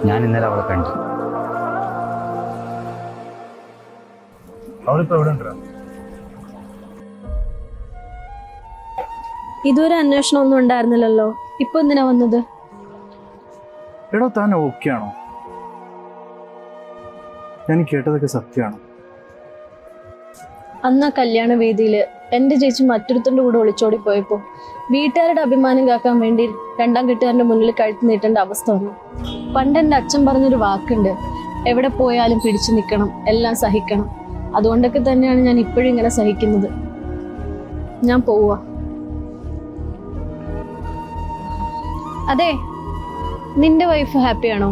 ഞാൻ ഇന്നലെ അവളെ കണ്ടു. അവളിപ്പോ എവിടെ ഉണ്ടോ? ഇതുവരെ അന്വേഷണം ഒന്നും ഉണ്ടായിരുന്നില്ലല്ലോ, ഇപ്പൊ എന്തിനാ വന്നത്? എടോ താൻ ഓക്കെ ആണോ? ഞാൻ കേട്ടതൊക്കെ സത്യമാണോ? അന്ന് ആ കല്യാണ വേദിയില് എന്റെ ചേച്ചി മറ്റൊരുത്തന്റെ കൂടെ ഒളിച്ചോടി പോയപ്പോ വീട്ടുകാരുടെ അഭിമാനം കാക്കാൻ വേണ്ടി രണ്ടാം കെട്ടുകാരന്റെ മുന്നിൽ കഴുത്ത് നീട്ടേണ്ട അവസ്ഥ വന്നു. പണ്ട് എന്റെ അച്ഛൻ പറഞ്ഞൊരു വാക്കുണ്ട്, എവിടെ പോയാലും പിടിച്ചു നിൽക്കണം, എല്ലാം സഹിക്കണം. അതുകൊണ്ടൊക്കെ തന്നെയാണ് ഞാൻ ഇപ്പോഴും ഇങ്ങനെ സഹിക്കുന്നത്. ഞാൻ പോവാ. അതെ, നിന്റെ വൈഫ് ഹാപ്പിയാണോ?